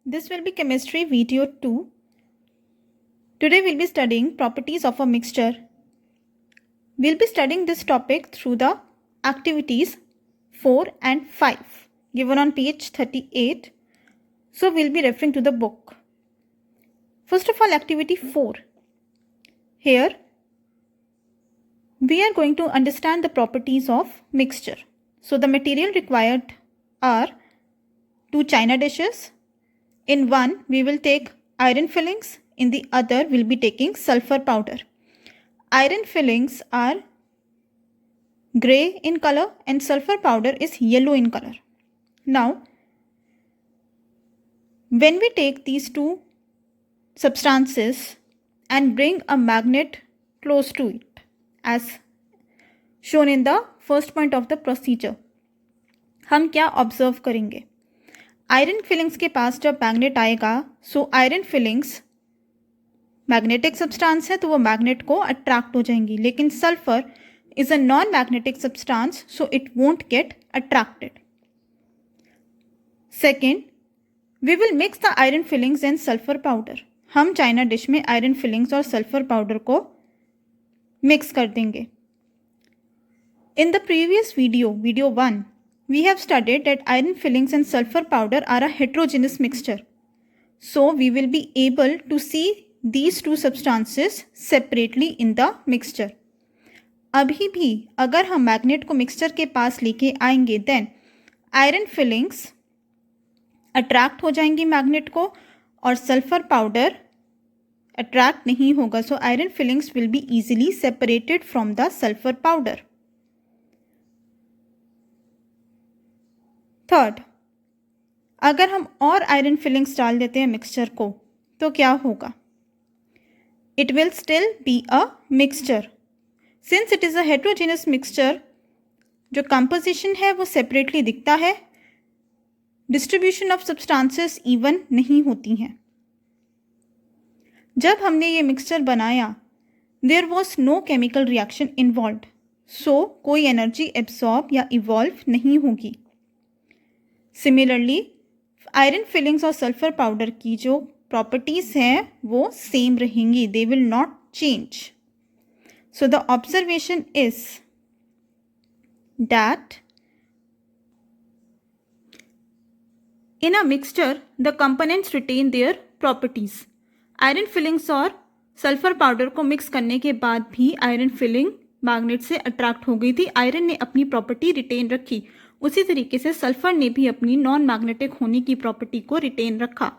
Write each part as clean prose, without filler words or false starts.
This will be chemistry video 2. Today we'll be studying properties of a mixture. We'll be studying this topic through the activities 4 and 5 given on page 38. So we'll be referring to the book. First of all, activity 4. Here we are going to understand the properties of mixture. So the material required are 2 china dishes. In one, we will take iron fillings. In the other, we'll be taking sulfur powder. Iron fillings are grey in color and sulfur powder is yellow in color. Now, when we take these two substances and bring a magnet close to it, as shown in the first point of the procedure, हम क्या observe करेंगे? Iron filings के पास जब magnet आएगा, so iron filings magnetic substance है तो वो magnet को अट्रैक्ट हो जाएंगी, लेकिन sulphur is a non magnetic substance, so it won't get attracted. Second, we will mix the iron filings and sulphur powder. हम चाइना डिश में आयरन फिलिंग्स और सल्फर पाउडर को मिक्स कर देंगे. In the previous video 1, we have studied that iron fillings and sulfur powder are a heterogeneous mixture. So we will be able to see these two substances separately in the mixture. अभी भी अगर हम magnet को mixture के पास लेके आएंगे, then iron filings attract हो जाएंगी मैग्नेट को और सल्फर पाउडर अट्रैक्ट नहीं होगा. सो iron fillings will be easily separated from the sulphur powder. Third, अगर हम और आयरन फिलिंग्स डाल देते हैं मिक्सचर को तो क्या होगा? It will still be a mixture. Since it is a heterogeneous mixture, जो कंपोजिशन है वो सेपरेटली दिखता है, डिस्ट्रीब्यूशन ऑफ सब्सटेंसेस इवन नहीं होती हैं. जब हमने ये मिक्सचर बनाया, there was no chemical reaction involved, so कोई एनर्जी एब्सॉर्ब या इवॉल्व नहीं होगी. सिमिलरली आयरन फिलिंग्स और सल्फर पाउडर की जो प्रॉपर्टीज हैं वो सेम रहेंगी, they will not change. So the observation is that in a mixture the components retain their properties. Iron filings और सल्फर पाउडर को मिक्स करने के बाद भी आयरन फिलिंग मैग्नेट से अट्रैक्ट हो गई थी, आयरन ने अपनी प्रॉपर्टी रिटेन रखी. उसी तरीके से सल्फर ने भी अपनी नॉन मैग्नेटिक होने की प्रॉपर्टी को रिटेन रखा.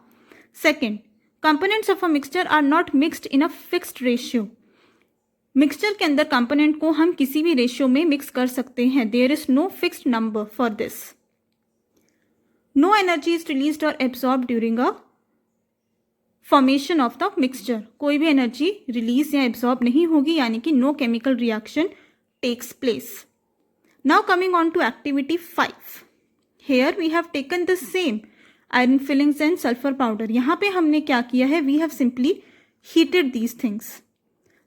Second, components of a mixture are not mixed in a fixed ratio. Mixture के अंदर कंपोनेंट को हम किसी भी रेशियो में मिक्स कर सकते हैं. There is no fixed number for this. No energy is released और absorb during a formation of the mixture. कोई भी एनर्जी रिलीज या एब्सॉर्ब नहीं होगी, यानी कि no chemical reaction takes place. Now coming on to activity 5. Here we have taken the same iron fillings and sulfur powder. यहाँ पे हमने क्या किया है? We have simply heated these things.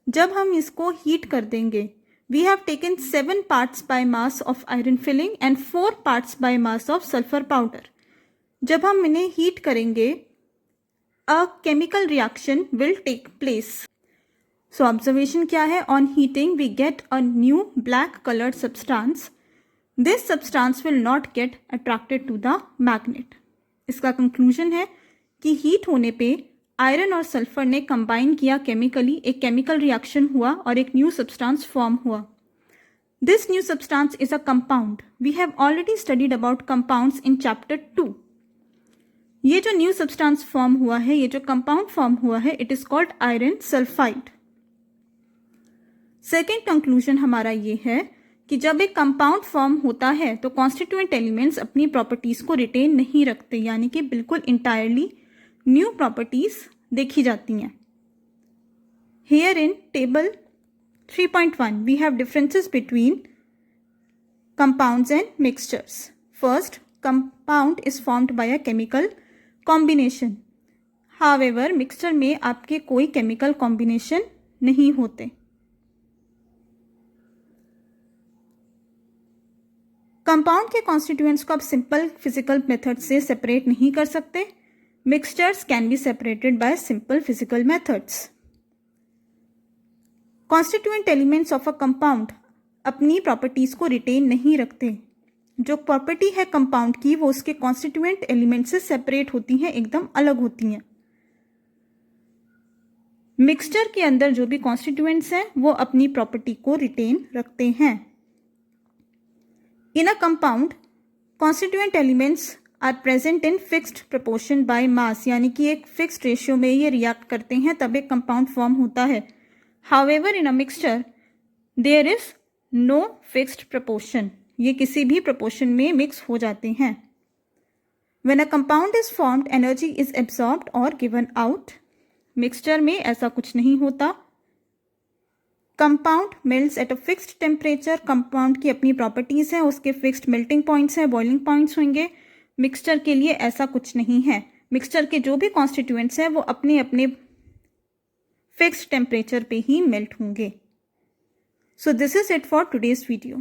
जब हम इसको हीट कर देंगे, we have taken 7 parts by mass of iron filling and 4 parts by mass of sulfur powder. जब हम इन्हें हीट करेंगे, a chemical reaction will take place. So observation क्या है? On heating we get a new black colored substance. This substance will not get attracted to the magnet. इसका conclusion है कि heat होने पे आयरन और सल्फर ने कंबाइन किया केमिकली, एक केमिकल रिएक्शन हुआ और एक न्यू सब्सटेंस फॉर्म हुआ. This new substance is a compound. We have already studied about compounds in chapter 2. ये जो न्यू सब्सटेंस फॉर्म हुआ है, ये जो कंपाउंड फॉर्म हुआ है, it is called iron sulphide. Second conclusion हमारा ये है कि जब एक कंपाउंड फॉर्म होता है तो कॉन्स्टिट्यूएंट एलिमेंट्स अपनी प्रॉपर्टीज को रिटेन नहीं रखते, यानी कि बिल्कुल इंटायरली न्यू प्रॉपर्टीज देखी जाती हैं. Here in table 3.1 we have differences between compounds and mixtures. First, compound is formed by a chemical combination. However mixture में आपके कोई केमिकल कॉम्बिनेशन नहीं होते. कंपाउंड के कॉन्स्टिट्यूएंट्स को आप सिंपल फिजिकल मेथड से सेपरेट नहीं कर सकते. Mixtures can be separated by simple physical methods. Constituent elements of a compound अपनी प्रॉपर्टीज को रिटेन नहीं रखते. जो प्रॉपर्टी है कंपाउंड की वो उसके कॉन्स्टिट्यूएंट एलिमेंट से सेपरेट होती हैं, एकदम अलग होती हैं. मिक्सचर के अंदर जो भी कॉन्स्टिट्यूएंट्स हैं वो अपनी प्रॉपर्टी को रिटेन रखते हैं. In a compound constituent elements are present in fixed proportion by mass, यानी कि एक फिक्स्ड रेशियो में ये रिएक्ट करते हैं तब एक कंपाउंड फॉर्म होता है. However in a mixture there is no fixed proportion, ये किसी भी प्रपोर्शन में मिक्स हो जाते हैं. When a compound is formed energy is absorbed और गिवन आउट. मिक्सचर में ऐसा कुछ नहीं होता. Compound melts at a fixed temperature, compound की अपनी प्रॉपर्टीज हैं, उसके फिक्स्ड मेल्टिंग पॉइंट्स हैं, बॉइलिंग पॉइंट्स होंगे. मिक्सचर के लिए ऐसा कुछ नहीं है. मिक्सचर के जो भी कॉन्स्टिट्यूएंट्स हैं वो अपने अपने फिक्स्ड टेम्परेचर पे ही मेल्ट होंगे. So this is it for today's video.